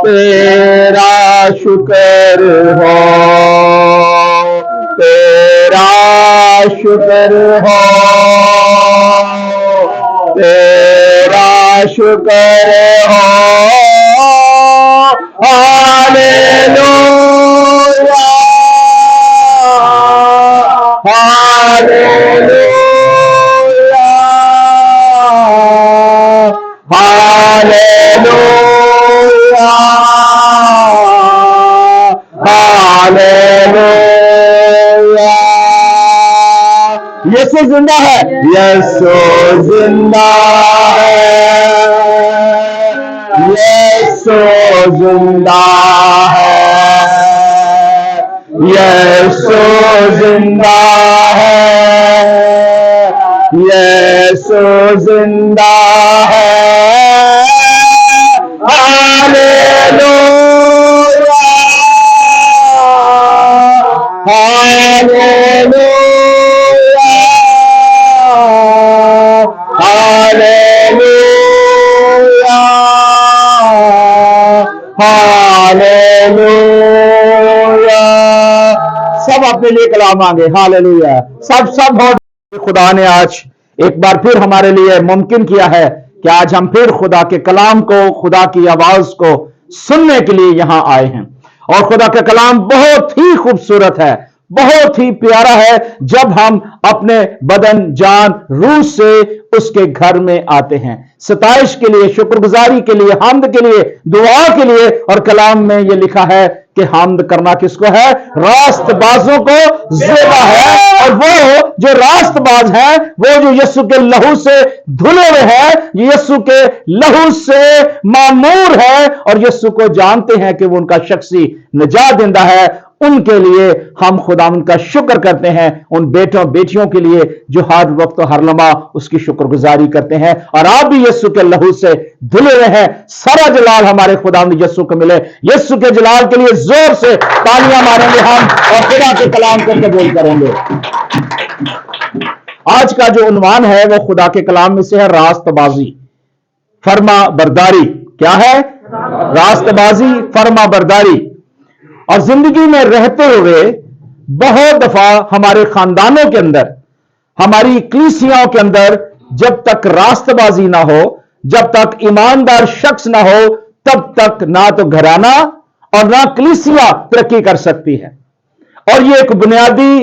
تیرا شکر ہو، تیرا شکر ہو، تیرا شکر ہو، ہاللویا ہاللویا ہاللویا ہاللویا۔ یسوع زندہ ہے، یسوع زندہ ہے، یسوع زندہ ہے، یسوع زندہ ہے، یسوع زندہ ہے، ہاللویا ہاللویا ہاللویا ہاللویا۔ سب اپنے لیے کلام مانگے، ہاللویا۔ سب ہو۔ خدا نے آج ایک بار پھر ہمارے لیے ممکن کیا ہے کہ آج ہم پھر خدا کے کلام کو، خدا کی آواز کو سننے کے لیے یہاں آئے ہیں، اور خدا کا کلام بہت ہی خوبصورت ہے، بہت ہی پیارا ہے جب ہم اپنے بدن جان روح سے اس کے گھر میں آتے ہیں، ستائش کے لیے، شکر گزاری کے لیے، حمد کے لیے، دعا کے لیے۔ اور کلام میں یہ لکھا ہے کہ حمد کرنا کس کو ہے؟ راست بازوں کو زیبا ہے، اور وہ جو راست باز ہیں، وہ جو یسوع کے لہو سے دھلے ہوئے ہیں، یسوع کے لہو سے معمور ہے، اور یسوع کو جانتے ہیں کہ وہ ان کا شخصی نجات دہندہ ہے، ان کے لیے ہم خدا ان کا شکر کرتے ہیں، ان بیٹوں بیٹیوں کے لیے جو ہر وقت و ہر لمحہ اس کی شکر گزاری کرتے ہیں۔ اور آپ بھی یسوع کے لہو سے دھلے ہوئے ہیں۔ سارا جلال ہمارے خدا یسوع کو ملے۔ یسوع کے جلال کے لیے زور سے تالیاں ماریں گے ہم، اور خدا کے کلام کو قبول کریں گے۔ آج کا جو عنوان ہے وہ خدا کے کلام میں سے ہے راست بازی، فرما برداری۔ کیا ہے؟ راست بازی، فرما برداری۔ اور زندگی میں رہتے ہوئے بہت دفعہ ہمارے خاندانوں کے اندر، ہماری کلیسیاں کے اندر جب تک راست بازی نہ ہو، جب تک ایماندار شخص نہ ہو، تب تک نہ تو گھرانہ اور نہ کلیسیا ترقی کر سکتی ہے۔ اور یہ ایک بنیادی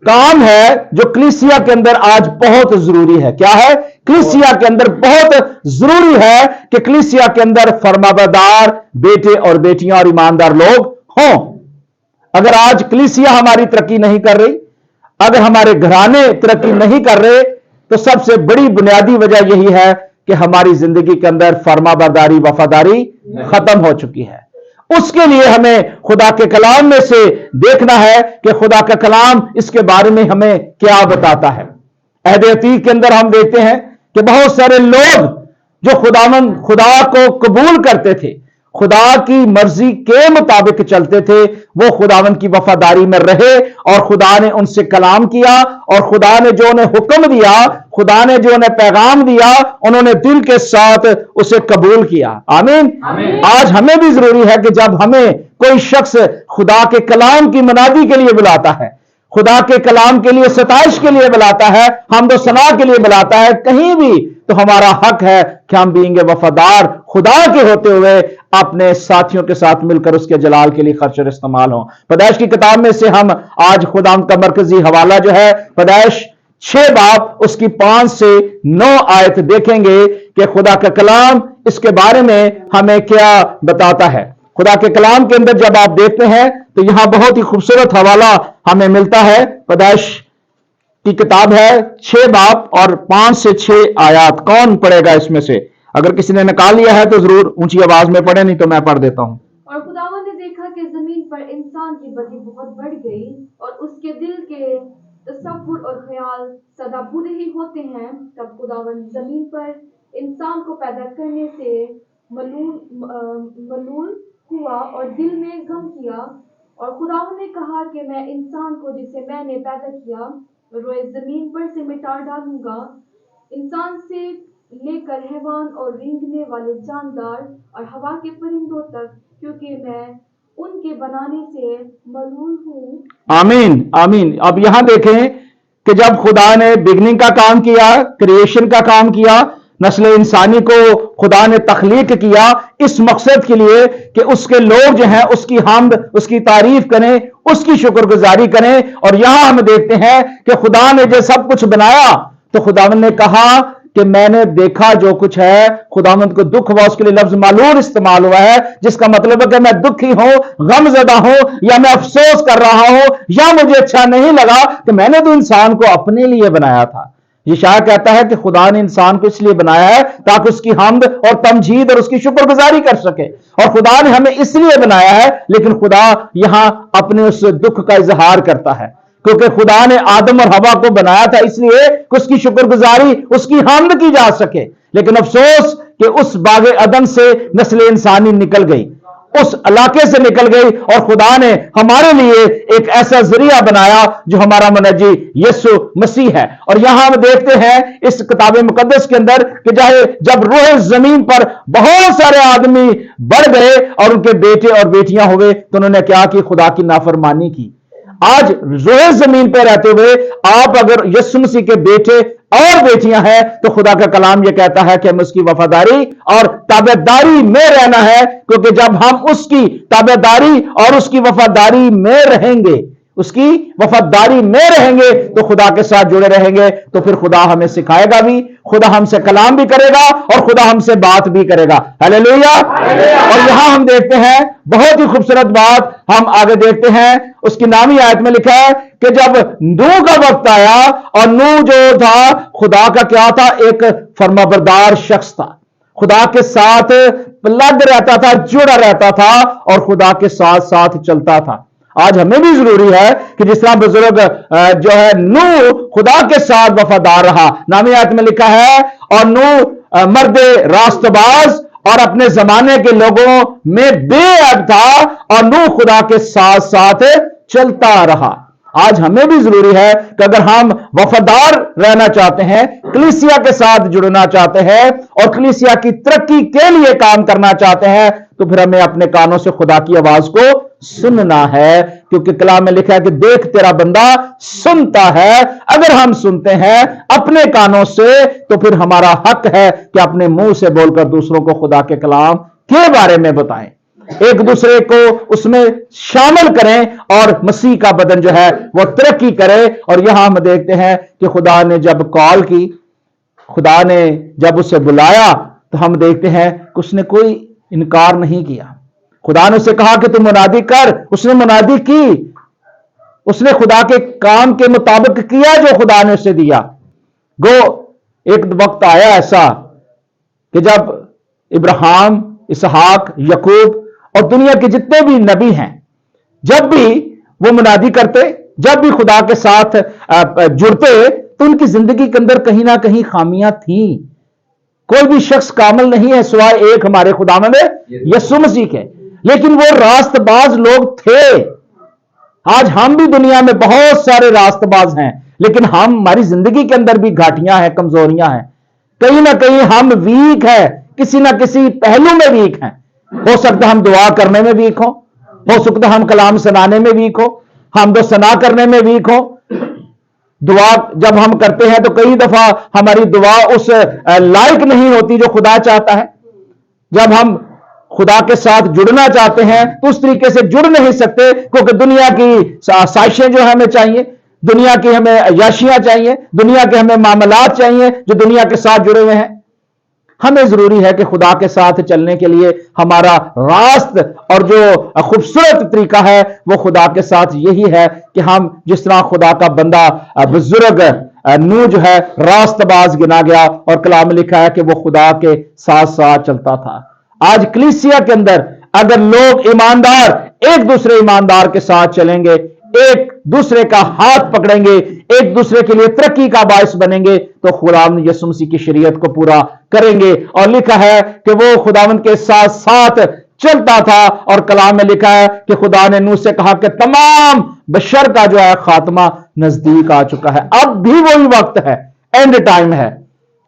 کام ہے جو کلیسیا کے اندر آج بہت ضروری ہے۔ کیا ہے؟ کلیسیا کے اندر بہت ضروری ہے کہ کلیسیا کے اندر فرمانبردار بیٹے اور بیٹیاں اور ایماندار لوگ ہوں۔ اگر آج کلیسیا ہماری ترقی نہیں کر رہی، اگر ہمارے گھرانے ترقی نہیں کر رہے، تو سب سے بڑی بنیادی وجہ یہی ہے کہ ہماری زندگی کے اندر فرمانبرداری، وفاداری ختم ہو چکی ہے۔ اس کے لیے ہمیں خدا کے کلام میں سے دیکھنا ہے کہ خدا کا کلام اس کے بارے میں ہمیں کیا بتاتا ہے۔ عہد عتیق کے اندر ہم دیکھتے ہیں کہ بہت سارے لوگ جو خدا کو قبول کرتے تھے، خدا کی مرضی کے مطابق چلتے تھے، وہ خداوند کی وفاداری میں رہے، اور خدا نے ان سے کلام کیا، اور خدا نے جو انہیں حکم دیا، خدا نے جو انہیں پیغام دیا، انہوں نے دل کے ساتھ اسے قبول کیا۔ آمین۔ آج ہمیں بھی ضروری ہے کہ جب ہمیں کوئی شخص خدا کے کلام کی منادی کے لیے بلاتا ہے، خدا کے کلام کے لیے ستائش کے لیے بلاتا ہے، حمد و ثنا کے لیے بلاتا ہے، کہیں بھی، تو ہمارا حق ہے کہ ہم بھی وفادار خدا کے ہوتے ہوئے اپنے ساتھیوں کے ساتھ مل کر اس کے جلال کے لیے خرچ اور استعمال ہوں۔ پیدائش کی کتاب میں سے ہم آج خدا کا مرکزی حوالہ جو ہے پیدائش 6 باب اس کی 5 سے 9 آیت دیکھیں گے کہ خدا کا کلام اس کے بارے میں ہمیں کیا بتاتا ہے۔ خدا کے کلام کے اندر جب آپ دیکھتے ہیں تو یہاں بہت ہی خوبصورت حوالہ ہمیں ملتا ہے۔ پیدائش کی کتاب ہے 6 باب اور 5 سے 6 آیات۔ کون پڑھے گا اس میں سے؟ اگر کسی نے نکال لیا ہے تو ضرور اونچی آواز میں پڑھے، نہیں تو میں پڑھ دیتا ہوں۔ اور خداوند نے دیکھا کہ زمین پر انسان کی بدی بہت بڑھ گئی، اور اس کے دل کے تصور اور خیال سدا برے ہی ہوتے ہیں۔ تب خداوند زمین پر انسان کو پیدا کرنے سے ملول ہوا اور دل میں غم کیا، اور خداوند نے کہا کہ میں انسان کو جسے میں نے پیدا کیا روئے زمین پر سے مٹا ڈالوں گا، انسان سے लेकर हैवान और रेंगने वाले जानदार और हवा के परिंदों तक, क्योंकि मैं उनके बनाने से मलूल हूँ। आमीन आमीन। अब यहां देखें कि जब खुदा ने बिगनिंग का काम किया, क्रिएशन का काम किया, नस्ल इंसानी को खुदा ने तख्लीक किया इस मकसद के लिए कि उसके लोग जो हैं उसकी हमद, उसकी तारीफ करें, उसकी शुक्रगुजारी करें। और यहां हम देखते हैं कि खुदा ने जो सब कुछ बनाया तो खुदावंद ने कहा कि मैंने देखा जो कुछ है, खुदावंद को दुख हुआ, उसके लिए लफ्ज मालूल इस्तेमाल हुआ है, जिसका मतलब है कि मैं दुखी हूं, गमजदा हूं, या मैं अफसोस कर रहा हूं, या मुझे अच्छा नहीं लगा कि मैंने तो इंसान को अपने लिए बनाया था। यशायाह कहता है कि खुदा ने इंसान को इसलिए बनाया है ताकि उसकी हमद और तमजीद और उसकी शुक्रगुजारी कर सके, और खुदा ने हमें इसलिए बनाया है। लेकिन खुदा यहां अपने उस दुख का इजहार करता है, क्योंकि खुदा ने आदम और हवा को बनाया था इसलिए कि उसकी शुक्रगुजारी, उसकी हमद की जा सके। लेकिन अफसोस कि उस बागे अदन से नस्ल इंसानी निकल गई, उस इलाके से निकल गई, और खुदा ने हमारे लिए एक ऐसा जरिया बनाया जो हमारा मुनज्जी यीशु मसीह है। और यहां हम देखते हैं इस किताब मुकद्दस के अंदर कि चाहे जब रूह जमीन पर बहुत सारे आदमी बढ़ गए और उनके बेटे और बेटियां हुए, तो उन्होंने क्या की? खुदा की नाफरमानी की। आज रोए जमीन पर रहते हुए आप अगर यीशु मसीह के बेटे और बेटियां हैं तो खुदा का कलाम यह कहता है कि हमें उसकी वफादारी और ताबेदारी में रहना है, क्योंकि जब हम उसकी ताबेदारी और उसकी वफादारी में रहेंगे, उसकी वफादारी में रहेंगे, तो खुदा के साथ जुड़े रहेंगे, तो फिर खुदा हमें सिखाएगा भी, खुदा हमसे कलाम भी करेगा और खुदा हमसे बात भी करेगा। हालेलुया। और यहां हम देखते हैं बहुत ही खूबसूरत बात, हम आगे देखते हैं उसकी नामी आयत में लिखा है कि जब नूह का वक्त आया, और नूह जो था खुदा का क्या था? एक फरमाबरदार शख्स था, खुदा के साथ लग रहता था, जुड़ा रहता था और खुदा के साथ साथ चलता था। आज हमें भी जरूरी है कि जिस तरह बुजुर्ग जो है नूह खुदा के साथ वफादार रहा, नामी आयत में लिखा है, और नूह मर्दे रास्तबाज और अपने जमाने के लोगों में बेअद था, और नूह खुदा के साथ साथ चलता रहा। आज हमें भी जरूरी है कि अगर हम वफादार रहना चाहते हैं, कलीसिया के साथ जुड़ना चाहते हैं और कलीसिया की तरक्की के लिए काम करना चाहते हैं, तो फिर हमें अपने कानों से खुदा की आवाज को सुनना है, क्योंकि कलाम में लिखा है कि देख तेरा बंदा सुनता है। अगर हम सुनते हैं अपने कानों से, तो फिर हमारा हक है कि अपने मुंह से बोलकर दूसरों को खुदा के कलाम के बारे में बताएं, एक दूसरे को उसमें शामिल करें, और मसीह का बदन जो है वो तरक्की करे। और यहां हम देखते हैं कि खुदा ने जब कॉल की, खुदा ने जब उसे बुलाया, तो हम देखते हैं कि उसने कोई इनकार नहीं किया। खुदा ने उसे कहा कि तू मुनादी कर, उसने मुनादी की, उसने खुदा के काम के मुताबिक किया जो खुदा ने उसे दिया। गो एक वक्त आया ऐसा कि जब इब्राहिम, इसहाक, यकूब और दुनिया के जितने भी नबी हैं, जब भी वो मुनादी करते, जब भी खुदा के साथ जुड़ते, तो उनकी जिंदगी के अंदर कहीं ना कहीं खामियां थी। कोई भी शख्स कामिल नहीं है सिवाय एक हमारे खुदावंद यीशु मसीह के, लेकिन वो रास्तबाज लोग थे। आज हम भी दुनिया में बहुत सारे रास्तबाज हैं, लेकिन हमारी जिंदगी के अंदर भी घाटियां हैं, कमजोरियां हैं, कहीं ना कहीं हम वीक है, किसी ना किसी पहलू में वीक हैं। हो सकता है हम दुआ करने में वीक हो सकता है हम कलाम सुनाने में वीक हो, हम सना करने में वीक हो। दुआ जब हम करते हैं तो कई दफा हमारी दुआ उस लायक नहीं होती जो खुदा चाहता है। जब हम खुदा के साथ जुड़ना चाहते हैं तो उस तरीके से जुड़ नहीं सकते, क्योंकि दुनिया की साजिशें जो हमें चाहिए, दुनिया की हमें अय्याशियां चाहिए, दुनिया के हमें मामलात चाहिए जो दुनिया के साथ जुड़े हुए हैं। हमें जरूरी है कि खुदा के साथ चलने के लिए हमारा रास्त और जो खूबसूरत तरीका है वो खुदा के साथ यही है कि हम जिस तरह खुदा का बंदा बुजुर्ग नूह जो है रास्तबाज गिना गया, और कलाम में लिखा है कि वो खुदा के साथ साथ चलता था। आज कलीसिया के अंदर अगर लोग ईमानदार एक दूसरे ईमानदार के साथ चलेंगे, एक दूसरे का हाथ पकड़ेंगे, एक दूसरे के लिए तरक्की का बायस बनेंगे, तो खुदावंद यीशु मसीह की शरीयत को पूरा करेंगे। और लिखा है कि वो खुदावंद के साथ साथ चलता था, और कलाम में लिखा है कि खुदा ने नूह से कहा कि तमाम बशर का जो है खात्मा नजदीक आ चुका है। अब भी वही वक्त है, एंड टाइम है,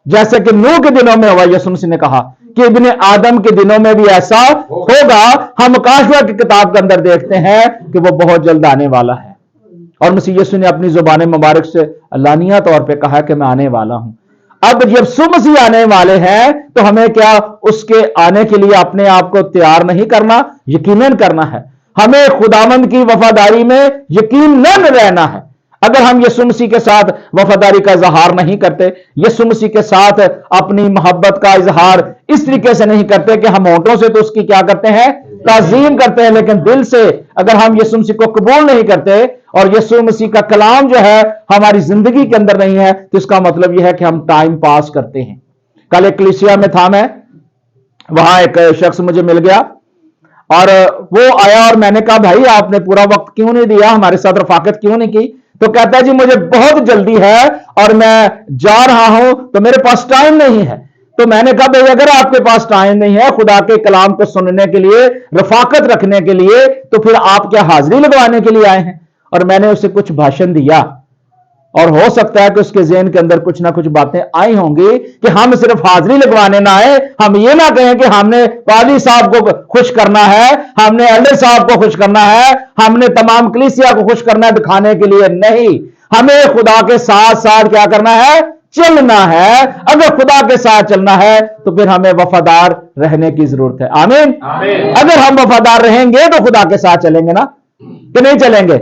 जैसे कि नूह के दिनों में हुआ। यीशु मसीह ने कहा कि इब्ने आदम के दिनों में भी ऐसा होगा। हम आकाशवा की किताब के अंदर देखते हैं कि वो बहुत जल्द आने वाला है, और मसीह यीशु ने अपनी जुबान मुबारक से लानिया तौर पे कहा कि मैं आने वाला हूं। अब जब यीशु मसीह आने वाले हैं तो हमें क्या उसके आने के लिए अपने आप को तैयार नहीं करना, यकीनन करना है। हमें खुदावंद की वफादारी में यकीनन रहना है। अगर हम यीशु मसीह के साथ वफादारी का इजहार नहीं करते, यीशु मसीह के साथ अपनी मोहब्बत का इजहार इस तरीके से नहीं करते कि हम होंठों से तो उसकी क्या करते हैं, ताजीम करते हैं, लेकिन दिल से अगर हम यीशु मसीह को कबूल नहीं करते और यीशु मसीह का कलाम जो है हमारी जिंदगी के अंदर नहीं है, तो इसका मतलब यह है कि हम टाइम पास करते हैं। कल एक कलीसिया में था, मैं वहां एक शख्स मुझे मिल गया और वो आया और मैंने कहा भाई आपने पूरा वक्त क्यों नहीं दिया, हमारे साथ रफाकत क्यों नहीं की? तो कहता है जी मुझे बहुत जल्दी है और मैं जा रहा हूं तो मेरे पास टाइम नहीं है। तो मैंने कहा भाई अगर आपके पास टाइम नहीं है खुदा के कलाम को सुनने के लिए, रफाकत रखने के लिए, तो फिर आप क्या हाजिरी लगवाने के लिए आए हैं? और मैंने उसे कुछ भाषण दिया और हो सकता है कि उसके ज़हन के अंदर कुछ ना कुछ बातें आई होंगी कि हम सिर्फ हाजिरी लगवाने ना आए, हम ये ना कहें कि हमने पादी साहब को खुश करना है, हमने एल्डर साहब को खुश करना है, हमने तमाम कलीसिया को खुश करना है दिखाने के लिए नहीं। हमें खुदा के साथ साथ क्या करना है, चलना है। अगर खुदा के साथ चलना है तो फिर हमें वफादार रहने की जरूरत है। आमीन। अगर हम वफादार रहेंगे तो खुदा के साथ चलेंगे ना, कि नहीं चलेंगे?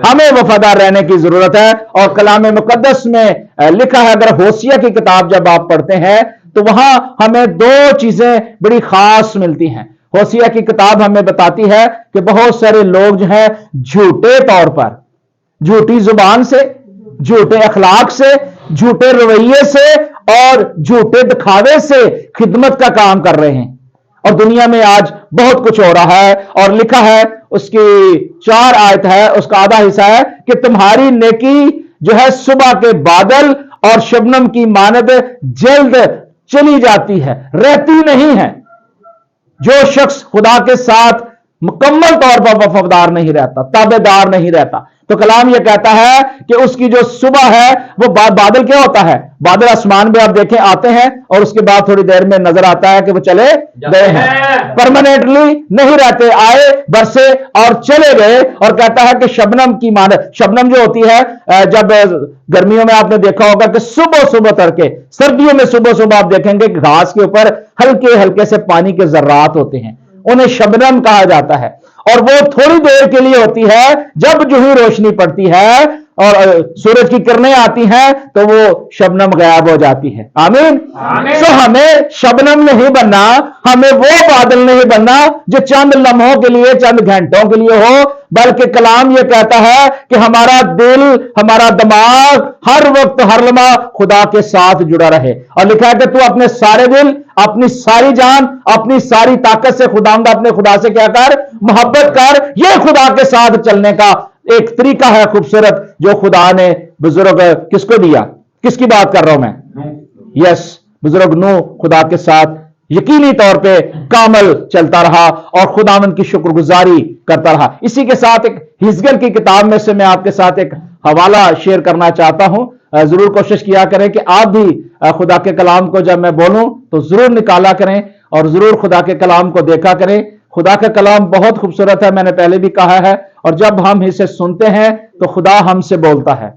हमें वफादार रहने की जरूरत है। और कलाम मुकद्दस में लिखा है, अगर होसिया की किताब जब आप पढ़ते हैं तो वहां हमें दो चीजें बड़ी खास मिलती हैं। होसिया की किताब हमें बताती है कि बहुत सारे लोग जो हैं झूठे तौर पर, झूठी जुबान से, झूठे अखलाक से, झूठे रवैये से और झूठे दिखावे से खिदमत का काम कर रहे हैं। और दुनिया में आज बहुत कुछ हो रहा है। और लिखा है, उसकी 4 आयत है, उसका आधा हिस्सा है कि तुम्हारी नेकी जो है सुबह के बादल और शबनम की मानद जल्द चली जाती है, रहती नहीं है। जो शख्स खुदा के साथ मुकम्मल तौर पर वफादार नहीं रहता, ताबेदार नहीं रहता, तो कलाम यह कहता है कि उसकी जो सुबह है वो बादल क्या होता है, बादल आसमान में आप देखें आते हैं और उसके बाद थोड़ी देर में नजर आता है कि वो चले गए हैं, परमानेंटली नहीं रहते, आए बरसे और चले गए। और कहता है कि शबनम की मानद, शबनम जो होती है, जब गर्मियों में आपने देखा होगा कि सुबह सुबह तड़के, सर्दियों में सुबह सुबह आप देखेंगे कि घास के ऊपर हल्के हल्के से पानी के जर्रात होते हैं, उन्हें शबनम कहा जाता है। और वो थोड़ी देर के लिए होती है, जब जो ही रोशनी पड़ती है और सूरज की किरणें आती हैं तो वो शबनम गायब हो जाती है। आमीन। सो हमें शबनम नहीं बनना, हमें वो बादल नहीं बनना जो चंद लम्हों के लिए, चंद घंटों के लिए हो, बल्कि कलाम ये कहता है कि हमारा दिल, हमारा दिमाग हर वक्त हर लम्हा खुदा के साथ जुड़ा रहे। और लिखा है कि तू अपने सारे दिल, अपनी सारी जान, अपनी सारी ताकत से खुदावंद अपने खुदा से क्या कर, मोहब्बत कर। यह खुदा के साथ चलने का एक तरीका है खूबसूरत, जो खुदा ने बुजुर्ग किसको दिया, किसकी बात कर रहा हूं मैं? यस, बुजुर्ग नूह खुदा के साथ यकीनी तौर पे कामल चलता रहा और खुदावंद की शुक्रगुजारी करता रहा। इसी के साथ एक हिजकिय्याह की किताब में से मैं आपके साथ एक हवाला शेयर करना चाहता हूं। जरूर कोशिश किया करें कि आप भी खुदा के कलाम को जब मैं बोलूं तो जरूर निकाला करें और जरूर खुदा के कलाम को देखा करें। खुदा का कलाम बहुत खूबसूरत है, मैंने पहले भी कहा है, और जब हम इसे सुनते हैं तो खुदा हमसे बोलता है।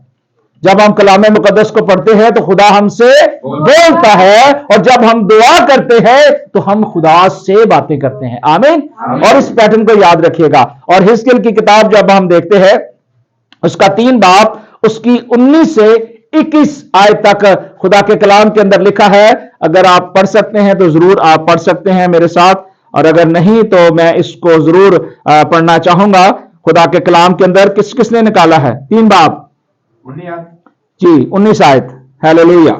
जब हम कलाम मुकद्दस को पढ़ते हैं तो खुदा हमसे बोलता है, और जब हम दुआ करते हैं तो हम खुदा से बातें करते हैं। आमीन। और इस पैटर्न को याद रखिएगा। और हिजकिय्याह की किताब जब हम देखते हैं, उसका 3 बाब, उसकी 19 से 21 आयत तक खुदा के कलाम के अंदर लिखा है। अगर आप पढ़ सकते हैं तो जरूर आप पढ़ सकते हैं मेरे साथ, और अगर नहीं तो मैं इसको जरूर पढ़ना चाहूंगा। खुदा के कलाम के अंदर किसने निकाला है? 3 बाब जी 19 आयत। हालेलुया।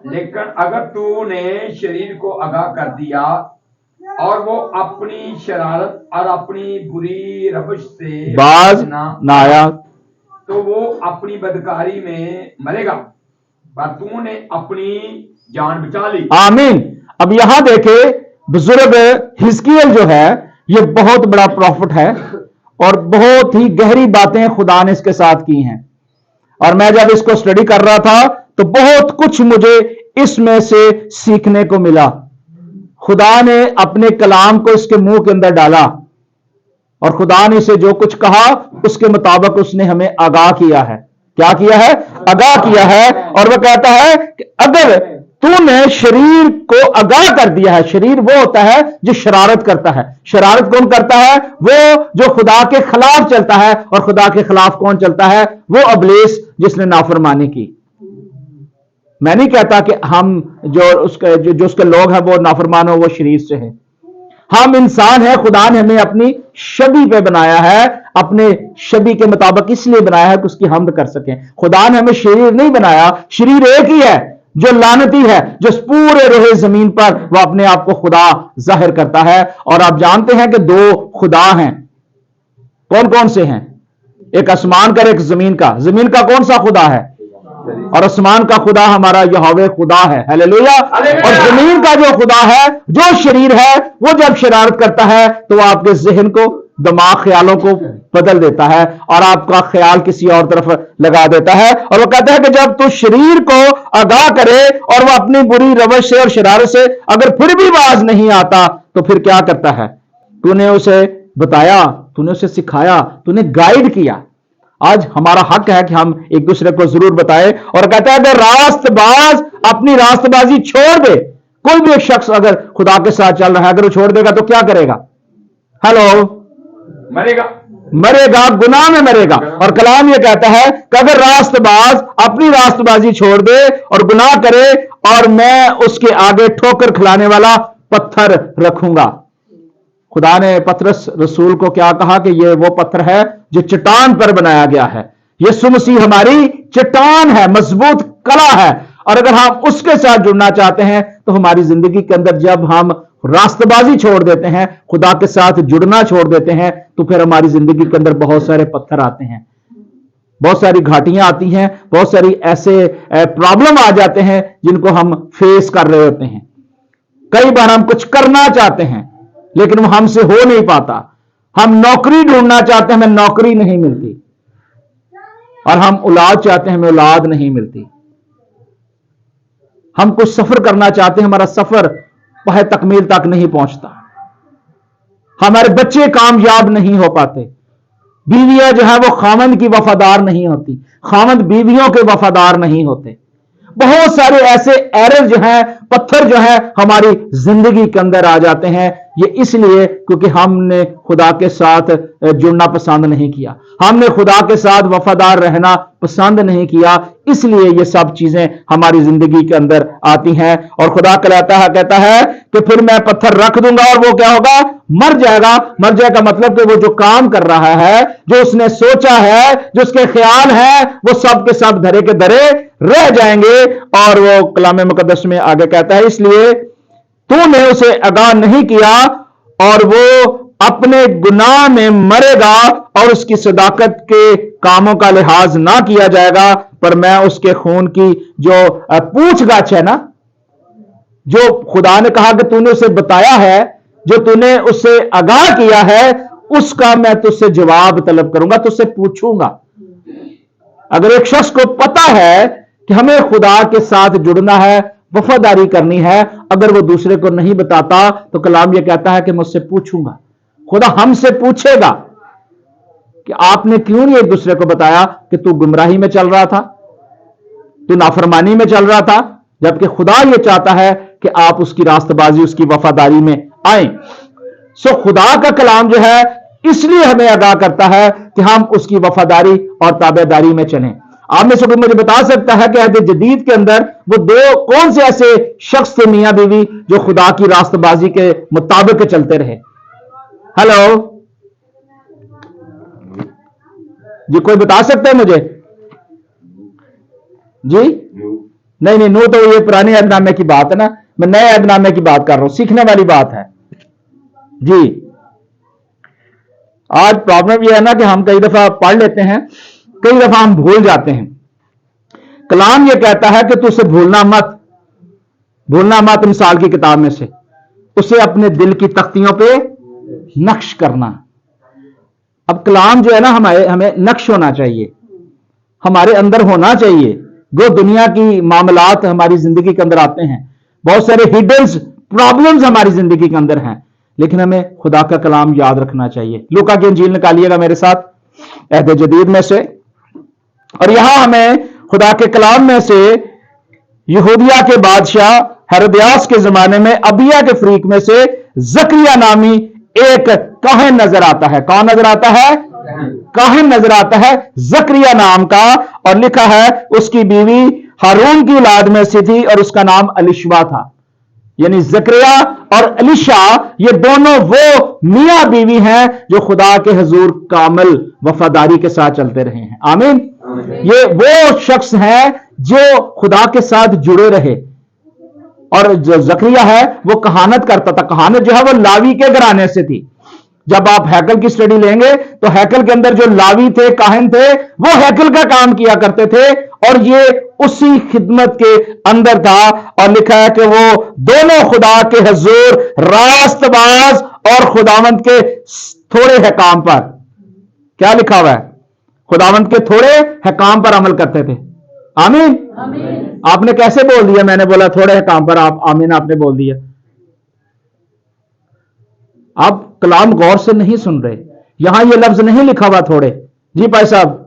लेकिन अगर तूने शरीर को आगाह कर दिया और वो अपनी शरारत और अपनी बुरी रविश से बाज ना आया, तो वो अपनी बदकारी में मरेगा, पर तूने अपनी जान बचा ली। आमीन। अब यहां देखे, बुजुर्ग हिजकिय्याह जो है ये बहुत बड़ा प्रॉफिट है और बहुत ही गहरी बातें खुदा ने इसके साथ की हैं। और मैं जब इसको स्टडी कर रहा था तो बहुत कुछ मुझे इसमें से सीखने को मिला। खुदा ने अपने कलाम को इसके मुंह के अंदर डाला और खुदा ने इसे जो कुछ कहा उसके मुताबिक उसने हमें आगाह किया है। क्या किया है? आगाह किया है। और वह कहता है कि अगर तूने शरीर को आगाह कर दिया है, शरीर वो होता है जो शरारत करता है। शरारत कौन करता है? वो जो खुदा के खिलाफ चलता है। और खुदा के खिलाफ कौन चलता है? वो इब्लीस, जिसने नाफरमानी की। मैं नहीं कहता कि हम जो उसके लोग हैं वो नाफरमान हो, वो शरीर से हैं। हम इंसान हैं, खुदा ने हमें अपनी शबी पे बनाया है, अपने शबी के मुताबिक इसलिए बनाया है कि उसकी हमद कर सकें। खुदा ने हमें शरीर नहीं बनाया, शरीर एक ही है जो लानती है, जो पूरे रोहे जमीन पर वह अपने आप को खुदा जाहिर करता है। और आप जानते हैं कि दो खुदा हैं। कौन कौन से हैं? एक आसमान का, एक जमीन का। जमीन का कौन सा खुदा है? और आसमान का खुदा हमारा यहोवे खुदा है। हालेलुया। और जमीन का जो खुदा है, जो शरीर है, वो जब शरारत करता है तो आपके जहन को, दिमाग, ख्यालों को बदल देता है और आपका ख्याल किसी और तरफ लगा देता है। और वो कहता है कि जब तू शरीर को आगाह करे और वो अपनी बुरी रवश से और शरारत से अगर फिर भी बाज नहीं आता तो फिर क्या करता है? तूने उसे बताया, तूने उसे सिखाया, तूने गाइड किया। आज हमारा हक है कि हम एक दूसरे को जरूर बताएं। और कहता है अगर रास्तबाज अपनी रास्तबाजी छोड़ दे, कोई भी एक शख्स अगर खुदा के साथ चल रहा है, अगर वो छोड़ देगा तो क्या करेगा? हेलो, मरेगा, गुनाह में मरेगा। और कलाम ये कहता है कि अगर रास्तबाज अपनी रास्तबाजी छोड़ दे और गुनाह करे, और मैं उसके आगे ठोकर खिलाने वाला पत्थर रखूंगा। खुदा ने पतरस रसूल को क्या कहा कि ये वो पत्थर है जो चट्टान पर बनाया गया है। यीशु मसीह हमारी चट्टान है, मजबूत कला है। और अगर हम उसके साथ जुड़ना चाहते हैं तो हमारी जिंदगी के अंदर जब हम रास्तबाजी छोड़ देते हैं, खुदा के साथ जुड़ना छोड़ देते हैं, तो फिर हमारी जिंदगी के अंदर बहुत सारे पत्थर आते हैं, बहुत सारी घाटियां आती हैं, बहुत सारी ऐसे प्रॉब्लम आ जाते हैं जिनको हम फेस कर रहे होते हैं। कई बार हम कुछ करना चाहते हैं लेकिन वो हमसे हो नहीं पाता। हम नौकरी ढूंढना चाहते हैं, हमें नौकरी नहीं मिलती। और हम औलाद चाहते हैं, हमें औलाद नहीं मिलती। हम कुछ सफर करना चाहते हैं, हमारा सफर वह तकमील तक नहीं पहुंचता। हमारे बच्चे कामयाब नहीं हो पाते। बीवियां जो है वो खामंद की वफादार नहीं होती, खामंद बीवियों के वफादार नहीं होते। बहुत सारे ऐसे एरर जो हैं, पत्थर जो हैं, हमारी जिंदगी के अंदर आ जाते हैं। ये इसलिए क्योंकि हमने खुदा के साथ जुड़ना पसंद नहीं किया, हमने खुदा के साथ वफादार रहना पसंद नहीं किया, इसलिए ये सब चीजें हमारी जिंदगी के अंदर आती हैं। और खुदा कहता है कि फिर मैं पत्थर रख दूंगा और वो क्या होगा? मर जाएगा। मर जाएगा मतलब कि वो जो काम कर रहा है, जो उसने सोचा है, जो उसके ख्याल है, वो सब के सब धरे के धरे रह जाएंगे। और वो कलाम मुकद्दस में आगे कहता है, इसलिए तूने उसे आगाह नहीं किया और वो अपने गुनाह में मरेगा और उसकी सदाकत के कामों का लिहाज ना किया जाएगा, पर मैं उसके खून की जो पूछगछ है ना, जो खुदा ने कहा कि तूने उसे बताया है, जो तूने उससे आगाह किया है, उसका मैं तुझसे जवाब तलब करूंगा, तुझसे पूछूंगा। अगर एक शख्स को पता है कि हमें खुदा के साथ जुड़ना है, वफादारी करनी है, अगर वो दूसरे को नहीं बताता तो कलाम ये कहता है कि मुझसे पूछूंगा। खुदा हमसे पूछेगा कि आपने क्यों नहीं एक दूसरे को बताया कि तू गुमराही में चल रहा था, तू नाफरमानी में चल रहा था, जबकि खुदा ये चाहता है कि आप उसकी रास्तबाजी, उसकी वफादारी में आए। सो खुदा का कलाम जो है इसलिए हमें आगाह करता है कि हम उसकी वफादारी और ताबेदारी में चलें। आप में से कोई मुझे बता सकता है कि अहद जदीद के अंदर वो दो कौन से ऐसे शख्स थे, मियां बीवी, जो खुदा की रास्तबाजी के मुताबिक चलते रहे? हेलो जी, कोई बता सकता है मुझे? जी नहीं, नूह तो ये पुराने अहदनामे की बात है ना, मैं नए अहदनामे की बात कर रहा हूं, सीखने वाली बात है जी। आज प्रॉब्लम यह है ना कि हम कई दफा पढ़ लेते हैं, कई दफा हम भूल जाते हैं। कलाम यह कहता है कि तू उसे भूलना मत मिसाल की किताब में से, उसे अपने दिल की तख्तियों पे नक्श करना। अब कलाम जो है ना, हमें नक्श होना चाहिए, हमारे अंदर होना चाहिए जो दुनिया की मामलात हमारी जिंदगी के अंदर आते हैं, बहुत सारे हिडन प्रॉब्लम्स हमारी जिंदगी के अंदर हैं, लेकिन हमें खुदा का कलाम याद रखना चाहिए। लूका की इंजील निकालिएगा मेरे साथ, अहद जदीद में से, और यहां हमें खुदा के कलाम में से यहूदिया के बादशाह हेरोदियास के जमाने में अबिया के फरीक में से जकरिया नामी एक काहिन नजर आता है। कौन नजर आता है? काहिन नजर आता है, जकरिया नाम का, और लिखा है उसकी बीवी हारून की औलाद में से थी और उसका नाम अलिशबा था। यानी जकरिया और अलीशा ये दोनों वो मियां बीवी हैं जो खुदा के हुजूर कामिल वफादारी के साथ चलते रहे हैं। आमीन। ये वो शख्स हैं जो खुदा के साथ जुड़े रहे। और जो जकरिया है वो कहानत करता था। कहानत जो है वो लावी के घराने से थी। जब आप हैकल की स्टडी लेंगे तो हैकल के अंदर जो लावी थे, काहिन थे, वो हैकल का काम किया करते थे, और ये उसी खिदमत के अंदर था। और लिखा है कि वो दोनों खुदा के हुजूर रास्तबाज और खुदावंत के थोड़े हकाम पर, क्या लिखा हुआ है? खुदावंत के थोड़े हकाम पर अमल करते थे। आमीन। आपने कैसे बोल दिया? मैंने बोला थोड़े हकाम पर, आप आमीन आपने बोल दिया। आप कलाम गौर से नहीं सुन रहे। यहां ये लफ्ज नहीं लिखा हुआ थोड़े। जी भाई साहब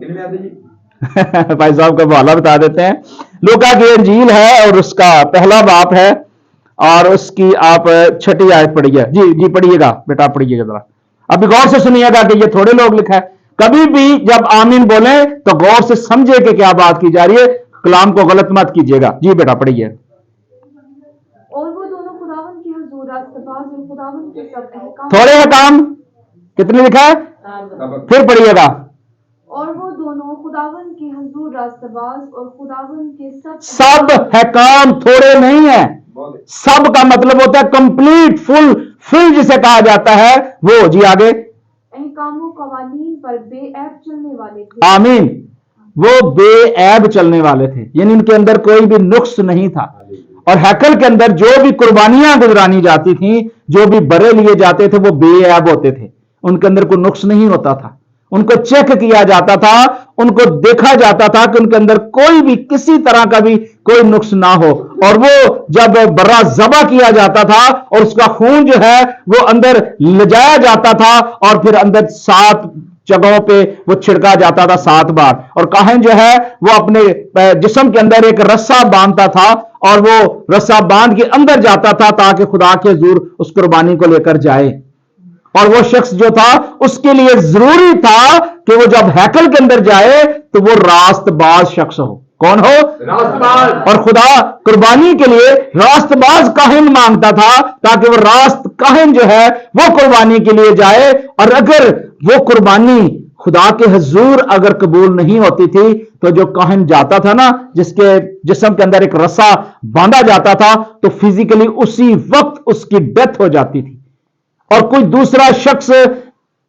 भाई साहब का हवाला बता देते हैं। लूका की इंजील है और उसका पहला बाप है और उसकी आप 6ठी आयत पढ़िए। जी पढ़िएगा बेटा, पढ़िएगा जरा। अभी गौर से सुनिएगा कि ये थोड़े लोग लिखा है। कभी भी जब आमीन बोले तो गौर से समझे कि क्या बात की जा रही है, कलाम को गलत मत कीजिएगा। जी बेटा पढ़िए। और वो दोनों खुदावन के हुजूर रास्तबाज और खुदावन के सब अहकाम। थोड़े हकाम कितने लिखा है? फिर पढ़िएगा। और वो दोनों खुदावन के हुजूर रास्तबाज और खुदावन के सब हकाम थोड़े नहीं है। सब का मतलब होता है कंप्लीट, फुल जिसे कहा जाता है वो। जी आगे। अहकामों कवानीन पर बेऐब चलने वाले थे। आमीन। वो बेऐब चलने वाले थे, यानी उनके अंदर कोई भी नुक्स नहीं था। और हैकल के अंदर जो भी कुर्बानियां गुजरानी जाती थी, जो भी बरे लिए जाते थे, वो बेऐब होते थे। उनके अंदर कोई नुक्स नहीं होता था। उनको चेक किया जाता था, उनको देखा जाता था कि उनके अंदर कोई भी किसी तरह का भी कोई नुक्स ना हो। और वो जब बर्रा ज़बा किया जाता था और उसका खून जो है वो अंदर ले जाया जाता था और फिर अंदर 7 जगहों पे वो छिड़का जाता था 7 बार। और काहिन जो है वो अपने जिस्म के अंदर एक रस्सा बांधता था और वो रस्सा बांध के अंदर जाता था ताकि खुदा के हुजूर उस कुर्बानी को लेकर जाए। और वो शख्स जो था उसके लिए जरूरी था कि वो जब हैकल के अंदर जाए तो वो रास्तबाज शख्स हो। कौन हो? रास्तबाज। और खुदा कुर्बानी के लिए रास्तबाज काहिन मांगता था ताकि वो रास्त काहिन जो है वो कुर्बानी के लिए जाए। और अगर वो कुर्बानी खुदा के हुजूर अगर कबूल नहीं होती थी तो जो काहिन जाता था ना, जिसके जिस्म के अंदर एक रस्सा बांधा जाता था, तो फिजिकली उसी वक्त उसकी डेथ हो जाती थी और कोई दूसरा शख्स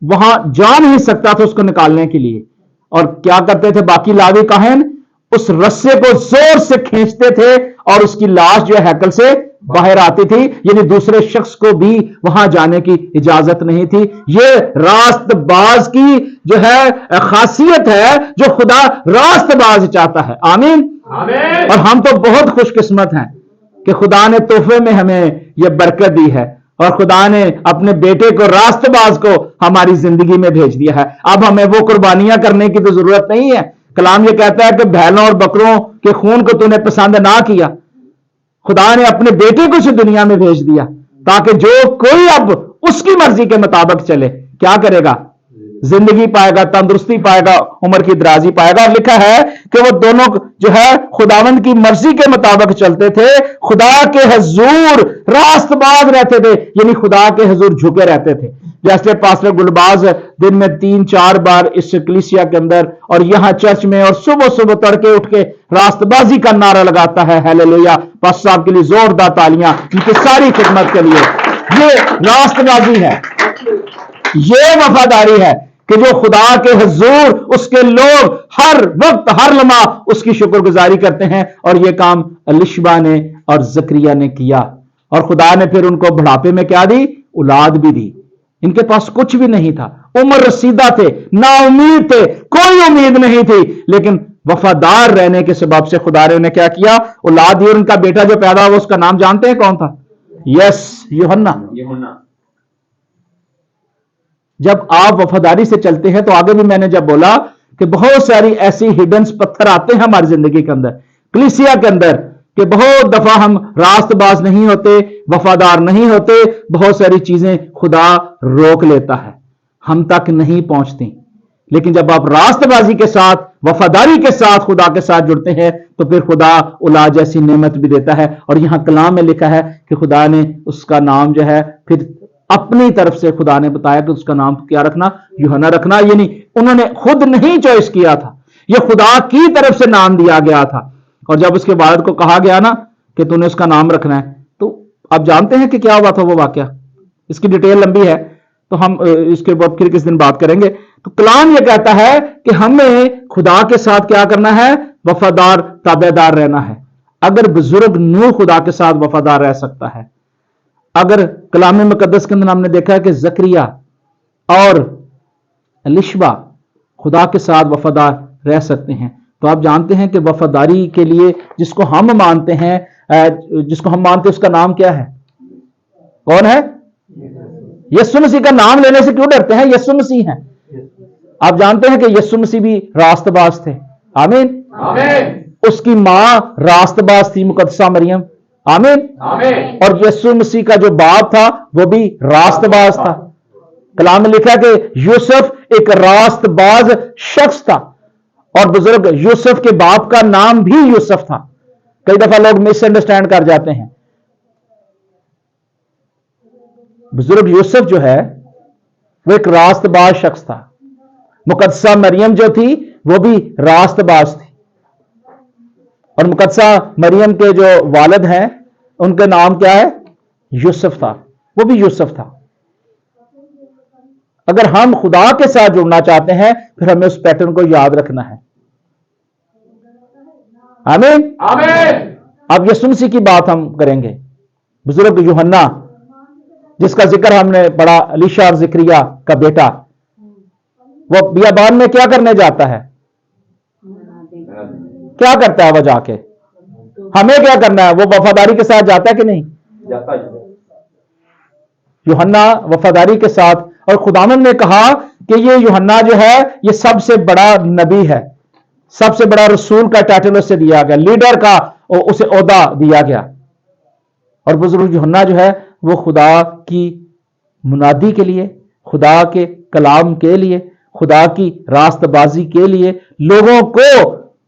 वहां जा नहीं सकता था उसको निकालने के लिए। और क्या करते थे बाकी लावी काहिन? उस रस्से को जोर से खींचते थे और उसकी लाश जो है हैकल से बाहर आती थी, यानी दूसरे शख्स को भी वहां जाने की इजाजत नहीं थी। ये रास्तबाज की जो है खासियत है, जो खुदा रास्तबाज चाहता है। आमीन। और हम तो बहुत खुशकिस्मत हैं कि खुदा ने तोहफे में हमें यह बरकत दी है और खुदा ने अपने बेटे को रास्तबाज को हमारी जिंदगी में भेज दिया है। अब हमें वो कुर्बानियां करने की तो जरूरत नहीं है। कलाम ये कहता है कि बैलों और बकरों के खून को तूने पसंद ना किया, खुदा ने अपने बेटे को इस दुनिया में भेज दिया ताकि जो कोई अब उसकी मर्जी के मुताबिक चले, क्या करेगा? जिंदगी पाएगा, तंदुरुस्ती पाएगा, उम्र की दराजी पाएगा। और लिखा है कि वो दोनों जो है खुदावंद की मर्जी के मुताबिक चलते थे, खुदा के हुजूर रास्तबाज रहते थे, यानी खुदा के हुजूर झुके रहते थे। जैसे पास्टर गुलबाज दिन में 3-4 बार इस कलीसिया के अंदर और यहां चर्च में और सुबह सुबह तड़के उठ के रास्तबाजी का नारा लगाता है। हालेलुया। पास्टर साहब के लिए जोरदार तालियां इनकी सारी खिदमत के लिए। ये रास्तबाजी है, ये वफादारी है कि जो खुदा के हुजूर उसके लोग हर वक्त हर लम्हा उसकी शुक्रगुजारी करते हैं। और ये काम अलिशबा ने और जकरिया ने किया और खुदा ने फिर उनको बुढ़ापे में क्या दी? औलाद भी दी। इनके पास कुछ भी नहीं था, उम्र रसीदा थे, ना उम्मीद थे, कोई उम्मीद नहीं थी, लेकिन वफादार रहने के सबब से खुदा ने उन्हें क्या किया, औलाद दी। और उनका बेटा जो पैदा हुआ उसका नाम जानते हैं कौन था? यस, यूहन्ना। जब आप वफादारी से चलते हैं तो आगे भी मैंने जब बोला कि बहुत सारी ऐसी हिडन पत्थर आते हैं हमारी जिंदगी के अंदर, कलीसिया के अंदर, कि बहुत दफा हम रास्तबाज नहीं होते, वफादार नहीं होते, बहुत सारी चीजें खुदा रोक लेता है, हम तक नहीं पहुंचती। लेकिन जब आप रास्तबाजी के साथ, वफादारी के साथ खुदा के साथ जुड़ते हैं तो फिर खुदा औलाद जैसी नेमत भी देता है। और यहां कलाम में लिखा है कि खुदा ने उसका नाम जो है फिर अपनी तरफ से खुदा ने बताया कि उसका नाम क्या रखना, यूहन्ना रखना। यानी उन्होंने खुद नहीं चॉइस किया था, यह खुदा की तरफ से नाम दिया गया था। और जब उसके वालिद को कहा गया ना कि तूने उसका नाम रखना है, तो आप जानते हैं कि क्या हुआ था वो वाकया। इसकी डिटेल लंबी है तो हम इसके बाद फिर किस दिन बात करेंगे। तो कलाम ये कहता है कि हमें खुदा के साथ क्या करना है, वफादार ताबेदार रहना है। अगर बुजुर्ग नूह खुदा के साथ वफादार रह सकता है, अगर कलाम मुकद्दस के अंदर हमने देखा है कि जकरिया और एलिशबा खुदा के साथ वफादार रह सकते हैं, तो आप जानते हैं कि वफादारी के लिए जिसको हम मानते हैं उसका नाम क्या है? कौन है? यीशु मसीह का नाम लेने से क्यों डरते हैं? यीशु मसीह हैं। आप जानते हैं कि यीशु मसीह भी रास्तबाज थे। आमीन, आमीन। उसकी मां रास्तबाज थी, मुकद्दसा मरियम। आमीन, आमीन। और यीशु मसीह का जो बाप था वो भी रास्तबाज था। कलाम में लिखा कि यूसुफ एक रास्तबाज शख्स था, और बुजुर्ग यूसुफ के बाप का नाम भी यूसुफ था। कई दफा लोग मिसअंडरस्टैंड कर जाते हैं। बुजुर्ग यूसुफ जो है वो एक रास्तबाज शख्स था। मुकद्दसा मरियम जो थी वो भी रास्तबाज थी। और मुकद्दसा मरियम के जो वालिद हैं उनका नाम क्या है? यूसुफ था, वो भी यूसुफ था। अगर हम खुदा के साथ जुड़ना चाहते हैं फिर हमें उस पैटर्न को याद रखना है। आमीन, आमीन। अब यीशु मसीह की बात हम करेंगे। बुजुर्ग यूहन्ना जिसका जिक्र हमने पढ़ा, अलीशा और जिक्रिया का बेटा, वो बियाबान में क्या करने जाता है? क्या करता है वो जाके? हमें क्या करना है? वो वफादारी के साथ जाता है कि नहीं जाता? यूहन्ना वफादारी के साथ। और खुदावंद ने कहा कि ये यूहन्ना जो है ये सबसे बड़ा नबी है, सबसे बड़ा रसूल का टाइटल उसे दिया गया, लीडर का उसे ओहदा दिया गया। और बुजुर्ग यूहन्ना जो है वो खुदा की मुनादी के लिए, खुदा के कलाम के लिए, खुदा की रास्तबाजी के लिए, लोगों को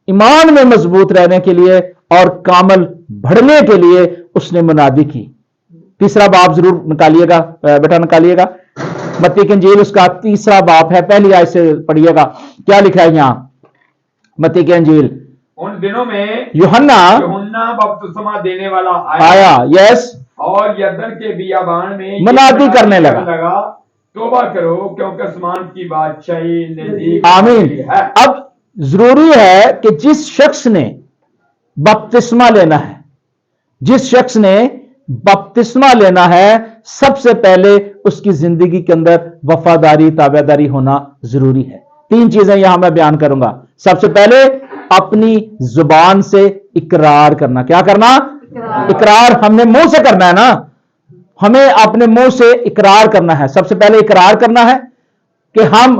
ईमान में मजबूत रहने के लिए और कामल बढ़ने के लिए उसने मुनादी की। तीसरा बाब जरूर निकालिएगा बेटा, निकालिएगा। मत्ती की इंजील उसका तीसरा बाब है, पहली आयत से पढ़िएगा। क्या लिखा है यहां? मत्ती की इंजील, उन दिनों में यूहन्ना बपतिस्मा देने वाला आया, यस, और यरदन के बियाबान में मुनादी करने लगा, तौबा करो क्योंकि आसमान की बादशाही नजदीक आमीन है। अब जरूरी है कि जिस शख्स ने बपतिस्मा लेना है, जिस शख्स ने बपतिस्मा लेना है, सबसे पहले उसकी जिंदगी के अंदर वफादारी ताबेदारी होना जरूरी है। 3 चीजें यहां मैं बयान करूंगा। सबसे पहले अपनी जुबान से इकरार करना। क्या करना? इकरार हमने मुंह से करना है ना, हमें अपने मुंह से इकरार करना है। सबसे पहले इकरार करना है कि हम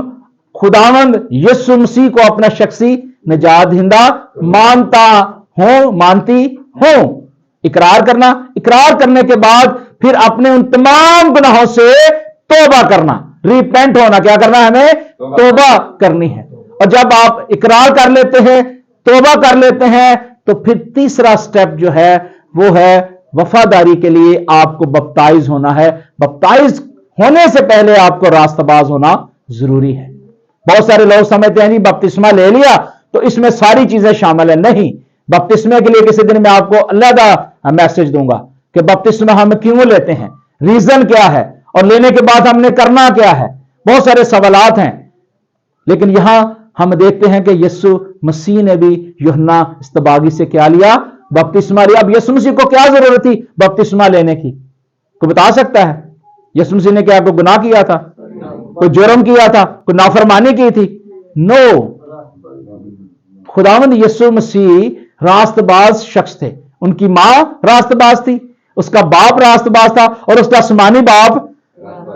खुदावंद यीशु मसीह को अपना शख्सी निजात दहिंदा मानता हूं, मानती हूं। इकरार करना। इकरार करने के बाद फिर अपने उन तमाम गुनाहों से तौबा करना, रिपेंट होना। क्या करना है? हमें तौबा करनी है। और जब आप इकरार कर लेते हैं, तौबा कर लेते हैं, तो फिर तीसरा स्टेप जो है वो है वफादारी के लिए आपको बपटाइज होना है। बपटाइज होने से पहले आपको रास्तबाज होना जरूरी है। बहुत सारे लोग समझते हैं जी बपतिस्मा ले लिया तो इसमें सारी चीजें शामिल है। नहीं, बपतिस्मे के लिए किसी दिन मैं आपको अलग मैसेज दूंगा कि बपतिस्मा हम क्यों लेते हैं, रीजन क्या है, और लेने के बाद हमने करना क्या है। बहुत सारे सवालात हैं, लेकिन यहां हम देखते हैं कि यीशु मसीह ने भी यूहन्ना इस्तबागी से क्या लिया? बपतिस्मा लिया। अब यीशु मसीह को क्या जरूरत थी बपतिस्मा लेने की? कोई बता सकता है? यीशु मसीह ने क्या कोई गुनाह किया था, कोई जुर्म किया था, कोई नाफरमानी की थी? नो, खुदावंद यीशु मसीह रास्तबाज शख्स थे। उनकी मां रास्तबाज थी, उसका बाप रास्तबाज था, और उसका आसमानी बाप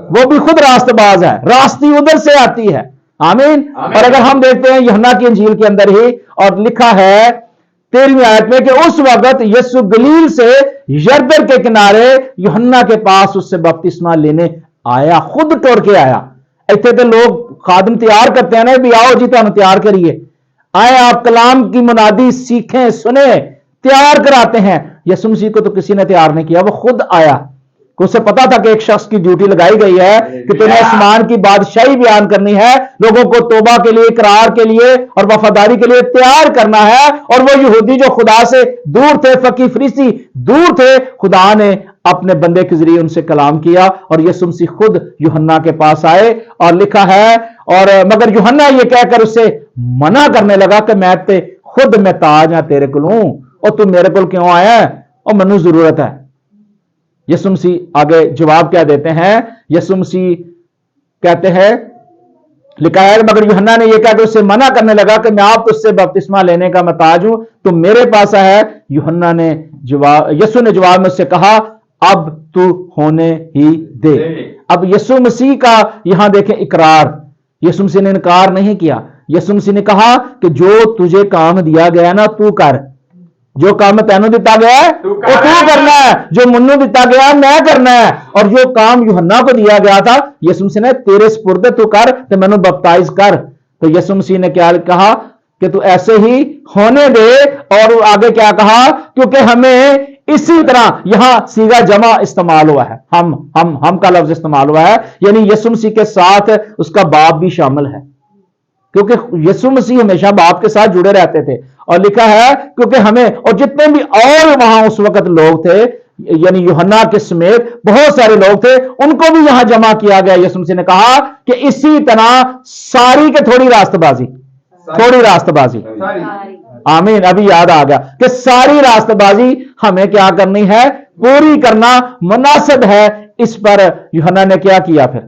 वो भी खुद रास्तबाज है। रास्ती उधर से आती है। आमीन। और अगर हम देखते हैं यूहन्ना की इंजील के अंदर ही, और लिखा है 13वीं आयत में कि उस वक्त यीशु गलील से यरदन के किनारे यूहन्ना के पास उससे बपतिस्मा लेने आया, खुद टोर के आया। इतने तो लोग खादम तैयार करते हैं ना, भी आओ जी तुम तैयार करिए, आए आप कलाम की मुनादी सीखें, सुने, तैयार कराते हैं। यीशु मसीह को तो किसी ने तैयार नहीं किया, वो खुद आया। उसे पता था कि एक शख्स की ड्यूटी लगाई गई है कि तुम्हें आसमान की बादशाही बयान करनी है, लोगों को तौबा के लिए, इकरार के लिए और वफादारी के लिए तैयार करना है। और वो यहूदी जो खुदा से दूर थे, फकी फरीसी दूर थे, खुदा ने अपने बंदे के जरिए उनसे कलाम किया, और यीशु मसीह खुद यूहन्ना के पास आए। और लिखा है, और मगर यूहन्ना ये कहकर उसे मना करने लगा कि मैं ते खुद महताज हां तेरे को, और तू मेरे को क्यों आया, और मनु जरूरत है। यीशु मसीह आगे जवाब क्या देते हैं? यीशु मसीह कहते हैं, लिखा है, मगर यूहन्ना ने यह कहकर उससे मना करने लगा कि मैं आप तुझसे बपतिस्मा लेने का महताज हूं, तुम मेरे पास है। यीशु ने जवाब में उससे कहा, अब तू होने ही दे। अब यीशु मसीह का यहां देखें इकरार, यीशु मसीह ने इनकार नहीं किया। यीशु मसीह ने कहा कि जो तुझे काम दिया गया ना तू कर, जो काम तेनों दिता गया है वो तू करना है, जो मुन्नू दिता गया मैं करना है, और जो काम यूहन्ना को दिया गया था यीशु मसीह ने तेरे स्पुर्द तू कर, तो मैंने बपटाइज कर। तो यीशु मसीह ने क्या कहा कि तू ऐसे ही होने दे। और आगे क्या कहा, क्योंकि हमें इसी तरह यहां सीगा जमा इस्तेमाल हुआ है, हम का लफ्ज इस्तेमाल हुआ है, यानी यीशु मसीह के साथ उसका बाप भी शामिल है, क्योंकि यीशु मसीह हमेशा बाप के साथ जुड़े रहते थे। और लिखा है क्योंकि हमें, और जितने भी और वहां उस वक्त लोग थे, यानी यूहन्ना के समेत बहुत सारे लोग थे, उनको भी यहां जमा किया गया। यीशु मसीह ने कहा कि इसी तरह सारी के थोड़ी रास्तबाजी, आमीन, अभी याद आ गया कि सारी रास्तबाजी हमें क्या करनी है, पूरी करना मुनासिब है। इस पर यूहन्ना ने क्या किया? फिर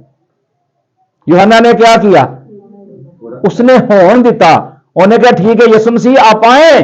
यूहन्ना ने क्या किया? उसने होन दिता। उन्हें कहा ठीक है यीशु मसीह आप आए,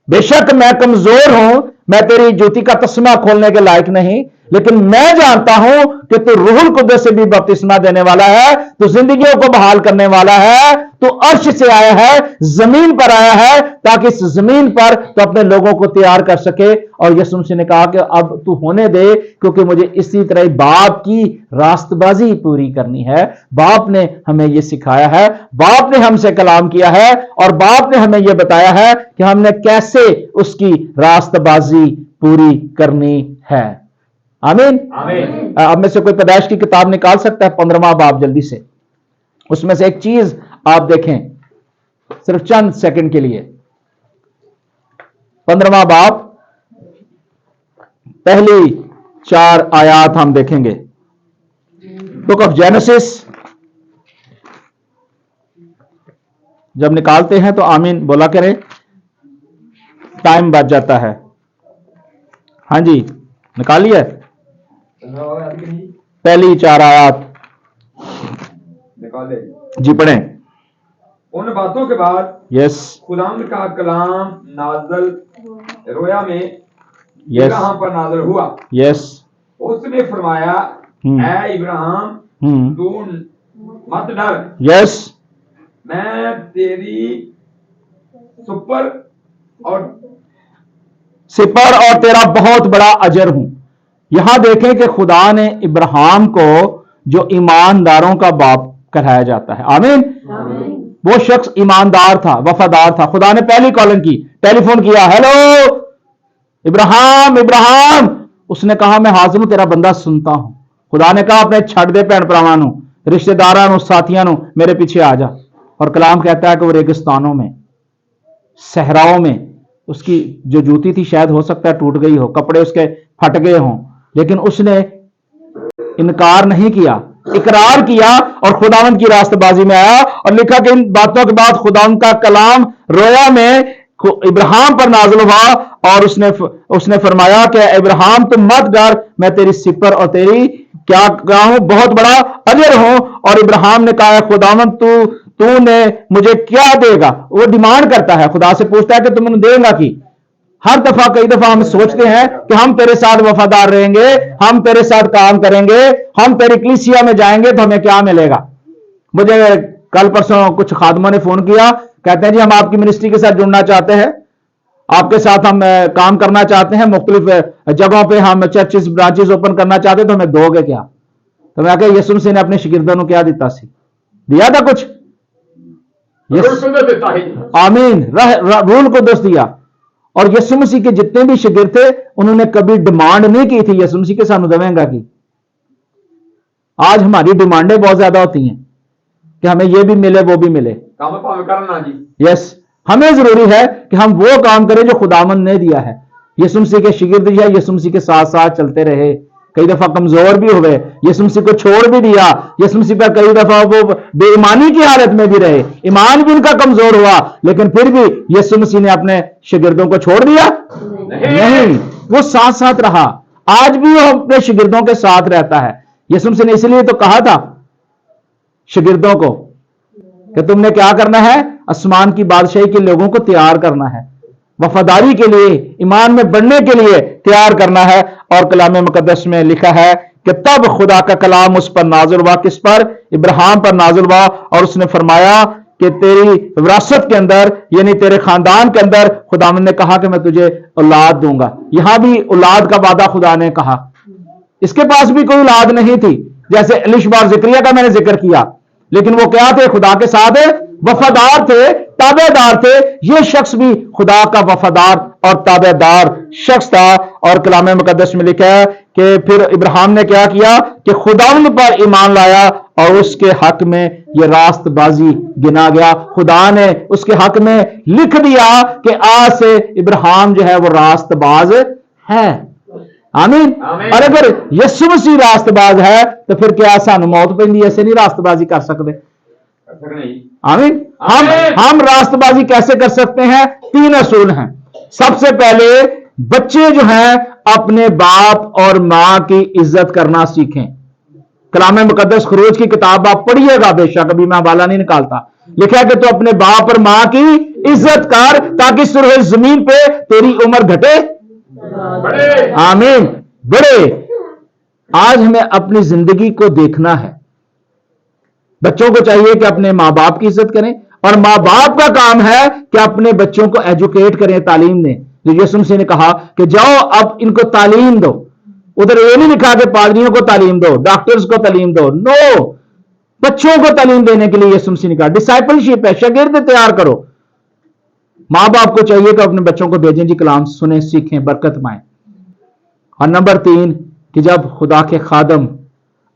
बेशक मैं कमजोर हूं, मैं तेरी जूती का तस्मा खोलने के लायक नहीं, लेकिन मैं जानता हूं कि तू रूहुल कुद्दस से भी बपतिस्मा देने वाला है, तू जिंदगियों को बहाल करने वाला है, तू अर्श से आया है, जमीन पर आया है, ताकि इस जमीन पर तो अपने लोगों को तैयार कर सके। और यीशु मसीह ने कहा कि अब तू होने दे, क्योंकि मुझे इसी तरह बाप की रास्तबाजी पूरी करनी है। बाप ने हमें यह सिखाया है, बाप ने हमसे कलाम किया है, और बाप ने हमें यह बताया है कि हमने कैसे उसकी रास्तबाजी पूरी करनी है। आमीन। अब में से कोई पैदाइश की किताब निकाल सकता है 15वां बाब जल्दी से, उसमें से एक चीज आप देखें सिर्फ चंद सेकंड के लिए। 15वां बाब पहली 4 आयात हम देखेंगे। बुक ऑफ जेनेसिस जब निकालते हैं तो आमीन बोला करें, टाइम बच जाता है। हाँ जी, निकालिए पहली 4 आयात जी, पढ़ें। उन बातों के बाद यस खुदावंद का कलाम नाज़िल रोया में यस इब्राहिम पर नाज़िल हुआ। यस उसने फरमाया, ऐ इब्राहिम तू मत डर, यस मैं तेरी सिपर और तेरा बहुत बड़ा अजर हूं। यहां देखें कि खुदा ने इब्राहिम को जो ईमानदारों का बाप कहलाया जाता है, आमीन, वो शख्स ईमानदार था, वफादार था। खुदा ने पहली कॉलिंग की, टेलीफोन किया, हेलो इब्राहिम इब्राहिम, उसने कहा मैं हाजिर हूं, तेरा बंदा सुनता हूं। खुदा ने कहा अपने छड़ दे भैन भरावां नूं, रिश्तेदारां नूं, साथियां नूं, मेरे पीछे आ जा। और कलाम कहता है कि वो रेगिस्तानों में, सहराओं में, उसकी जो जूती थी शायद हो सकता है टूट गई हो, कपड़े उसके फट गए हों, लेकिन उसने इनकार नहीं किया, इकरार किया और खुदावंद की रास्तबाजी में आया। और लिखा कि इन बातों के बाद खुदावंद का कलाम रोया में इब्राहिम पर नाज़िल हुआ, और उसने फरमाया कि इब्राहिम तुम मत डर, मैं तेरी सिपर और तेरी क्या हूं, बहुत बड़ा अजर हूं। और इब्राहिम ने कहा खुदावंद तूने मुझे क्या देगा। वो डिमांड करता है, खुदा से पूछता है कि तुम देगा कि। हर दफा कई दफा हम सोचते हैं कि हम तेरे साथ वफादार रहेंगे, हम तेरे साथ काम करेंगे, हम तेरी कलीसिया में जाएंगे तो हमें क्या मिलेगा। मुझे कल परसों कुछ खादमों ने फोन किया, कहते हैं जी हम आपकी मिनिस्ट्री के साथ जुड़ना चाहते हैं, आपके साथ हम काम करना चाहते हैं, मुख्तलिफ जगहों पे हम चर्चेस ब्रांचेस ओपन करना चाहते हैं, तो हमें दोगे क्या। तो मैं कहा यीशु मसीह ने अपने शागिर्दों को क्या दिता सी, दिया था कुछ। आमीन, रूल को दोस्त दिया। और यीशु मसीह के जितने भी शागिर्द थे उन्होंने कभी डिमांड नहीं की थी यीशु मसीह के सानू देवेंगा की। आज हमारी डिमांडें बहुत ज्यादा होती हैं कि हमें ये भी मिले वो भी मिले। काम भाव करना जी। यस, हमें जरूरी है कि हम वो काम करें जो खुदावंद ने दिया है। यीशु मसीह के शागिर्द जो है यीशु मसीह के साथ साथ चलते रहे, कई दफा कमजोर भी हुए, यीशु मसीह को छोड़ भी दिया, यीशु मसीह पर कई दफा वो बेईमानी की हालत में भी रहे, ईमान भी उनका कमजोर हुआ, लेकिन फिर भी यीशु मसीह ने अपने शागिर्दों को छोड़ दिया नहीं, वो साथ साथ रहा। आज भी वो अपने शागिर्दों के साथ रहता है। यीशु मसीह ने इसलिए तो कहा था शागिर्दों को कि तुमने क्या करना है, आसमान की बादशाही के लोगों को तैयार करना है, वफादारी के लिए, ईमान में बढ़ने के लिए तैयार करना है। और कलाम मुकद्दस में लिखा है कि तब खुदा का कलाम उस पर नाज़िल हुआ, किस पर, इब्राहिम पर नाज़िल हुआ, और उसने फरमाया कि तेरी विरासत के अंदर यानी तेरे खानदान के अंदर खुदावंद ने कहा कि मैं तुझे औलाद दूंगा। यहां भी औलाद का वादा खुदा ने कहा। इसके पास भी कोई औलाद नहीं थी, जैसे एलिशबा ज़िक्रिया का मैंने जिक्र किया, लेकिन वो क्या थे, खुदा के साथ वफादार थे, ताबेदार थे। ये शख्स भी खुदा का वफादार और ताबेदार शख्स था। और कलाम मुकद्दस में लिखा है कि फिर इब्राहिम ने क्या किया कि खुदावंद पर ईमान लाया और उसके हक में ये रास्तबाजी गिना गया। खुदा ने उसके हक में लिख दिया कि आज से इब्राहिम जो है वो रास्तबाज है। आमीन। और अगर यीशु मसीह रास्तबाज है तो फिर क्या सानू मौत पैंदी, ऐसे नहीं रास्तबाजी कर सकते। आमीन। हम रास्तबाजी कैसे कर सकते हैं? 3 असूल हैं। सबसे पहले बच्चे जो हैं अपने बाप और मां की इज्जत करना सीखें। कलाम मुकद्दस खरूज की किताब आप पढ़िएगा, बेशक अभी मैं हवाला नहीं निकालता, लिखा है कि तू अपने बाप और मां की इज्जत कर ताकि सुरह जमीन पे तेरी उम्र घटे बढ़े। आमीन, बढ़े। आज हमें अपनी जिंदगी को देखना है। बच्चों को चाहिए कि अपने मां बाप की इज्जत करें, और मां बाप का काम है कि अपने बच्चों को एजुकेट करें, तालीम दें। जो यीशु मसीह ने कहा कि जाओ अब इनको तालीम दो। उधर ये नहीं लिखा कि पादरियों को तालीम दो, डॉक्टर्स को तालीम दो, नो, बच्चों को तालीम देने के लिए यीशु मसीह ने कहा। डिसाइपलशिप है, शागिर्द तैयार करो। मां बाप को चाहिए कि अपने बच्चों को भेजें जी, कलाम सुने, सीखें, बरकत पाएं। और नंबर 3 कि जब खुदा के खादम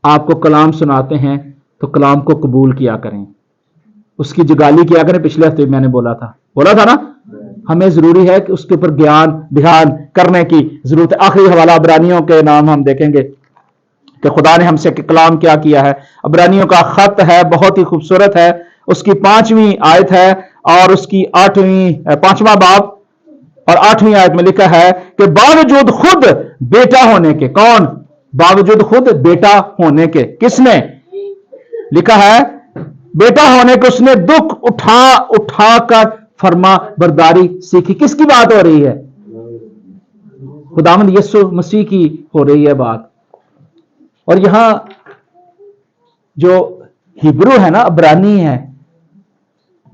आपको कलाम सुनाते हैं तो कलाम को कबूल किया करें, उसकी जगाली किया करें। पिछले हफ्ते मैंने बोला था ना, हमें जरूरी है कि उसके ऊपर ज्ञान ध्यान करने की जरूरत है। आखिरी हवाला अब्रानियों के नाम हम देखेंगे कि खुदा ने हमसे कलाम क्या किया है। अब्रानियों का खत है, बहुत ही खूबसूरत है। उसकी 5वीं आयत है और उसकी 5वां बाब और 8वीं आयत में लिखा है कि बावजूद खुद बेटा होने के, कौन? बावजूद खुद बेटा होने के, किसने? लिखा है बेटा होने को उसने दुख उठा कर फर्मा बरदारी सीखी। किसकी बात हो रही है? खुदावंद यीशु मसीह की हो रही है बात। और यहां जो हिब्रू है ना, अब्रानी है,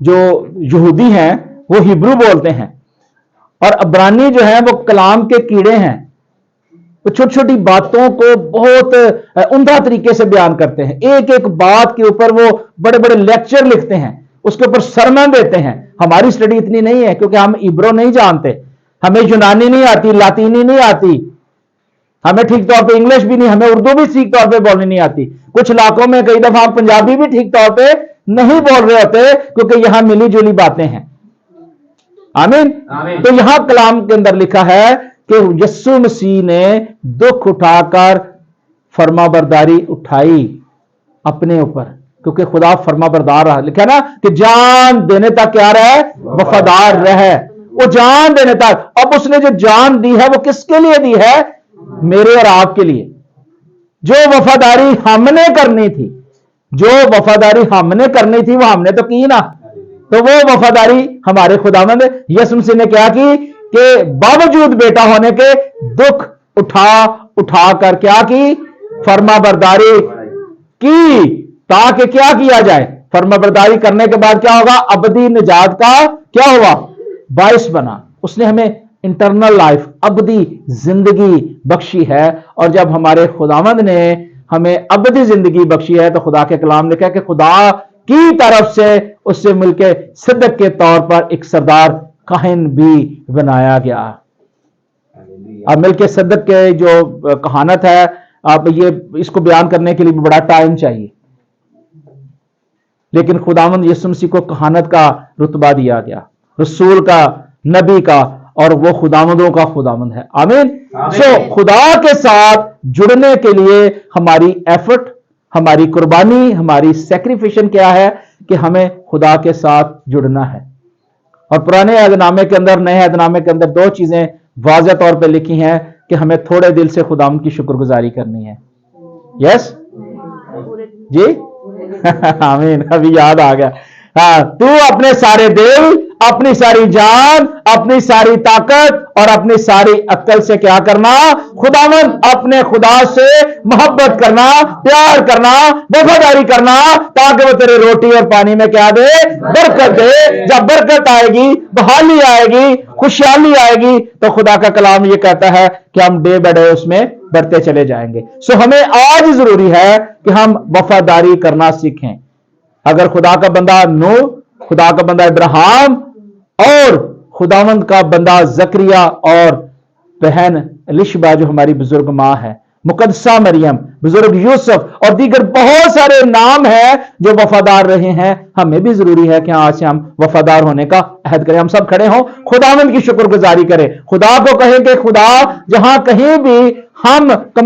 जो यहूदी हैं वो हिब्रू बोलते हैं, और अब्रानी जो है वो कलाम के कीड़े हैं। वो छोटी छोटी बातों को बहुत उम्दा तरीके से बयान करते हैं। एक एक बात के ऊपर वो बड़े बड़े लेक्चर लिखते हैं, उसके ऊपर सरमन देते हैं। हमारी स्टडी इतनी नहीं है क्योंकि हम इब्रो नहीं जानते, हमें यूनानी नहीं आती, लातीनी नहीं आती, हमें ठीक तौर पे इंग्लिश भी नहीं, हमें उर्दू भी ठीक तौर पे बोलनी नहीं आती। कुछ इलाकों में कई दफा हम पंजाबी भी ठीक तौर पे नहीं बोल रहे होते क्योंकि यहां मिली जुली बातें हैं। आमीन। तो यहां कलाम के अंदर लिखा है कि यीशु मसीह ने दुख उठाकर फर्माबरदारी उठाई अपने ऊपर, क्योंकि खुदा फर्माबरदार रहा। लिखा ना कि जान देने तक क्या रहे, वफादार रहे। वो जान देने तक, अब उसने जो जान दी है वो किसके लिए दी है? मेरे और आपके लिए। जो वफादारी हमने करनी थी, जो वफादारी हमने करनी थी वो हमने तो की ना, तो वो वफादारी हमारे खुदावंद यीशु मसीह ने क्या की कि बावजूद बेटा होने के दुख उठा कर क्या की, फर्मा बरदारी की, ताकि क्या किया जाए, फर्मा बरदारी करने के बाद क्या होगा, अबदी निजात का क्या हुआ, बाइस बना। उसने हमें इंटरनल लाइफ, अबदी जिंदगी बख्शी है। और जब हमारे खुदावंद ने हमें अबदी जिंदगी बख्शी है तो खुदा के कलाम ने कहा कि खुदा की तरफ से उससे मिलके सिद्दीक के तौर पर एक सरदार काहिन भी बनाया गया। अब मिलके सिद्दीक के जो कहानत है, अब ये इसको बयान करने के लिए भी बड़ा टाइम चाहिए, लेकिन खुदावंद यीशु मसीह को कहानत का रुतबा दिया गया, रसूल का, नबी का, और वो खुदावंदों का खुदावंद है। आमीन। सो खुदा के साथ जुड़ने के लिए हमारी एफर्ट, हमारी कुर्बानी, हमारी सैक्रिफिकेशन क्या है कि हमें खुदा के साथ जुड़ना है। और पुराने अहदनामे के अंदर, नए अहदनामे के अंदर दो चीजें वाज़ेह तौर पे लिखी हैं कि हमें थोड़े दिल से खुदाम की शुक्रगुजारी करनी है। यस जी आमीन, अभी याद आ गया। हाँ, तू अपने सारे दिल, अपनी सारी जान, अपनी सारी ताकत और अपनी सारी अक्ल से क्या करना, खुदावंद अपने खुदा से मोहब्बत करना, प्यार करना, वफादारी करना, ताकि वो तेरे रोटी और पानी में क्या दे, बरकत दे। जब बरकत आएगी, बहाली आएगी, खुशहाली आएगी, तो खुदा का कलाम ये कहता है कि हम डे बाय डे उसमें बढ़ते चले जाएंगे। सो हमें आज जरूरी है कि हम वफादारी करना सीखें। अगर खुदा का बंदा नूह, खुदा का बंदा इब्राहिम और खुदावंद का बंदा जकरिया और बहन एलिशबा जो हमारी बुजुर्ग मां है, मुकद्दसा मरियम, बुजुर्ग यूसुफ और दीगर बहुत सारे नाम हैं जो वफादार रहे हैं, हमें भी जरूरी है कि आज से हम वफादार होने का अहद करें। हम सब खड़े हों, खुदावंद की शुक्रगुजारी करें, खुदा को कहें कि खुदा जहां कहीं भी हम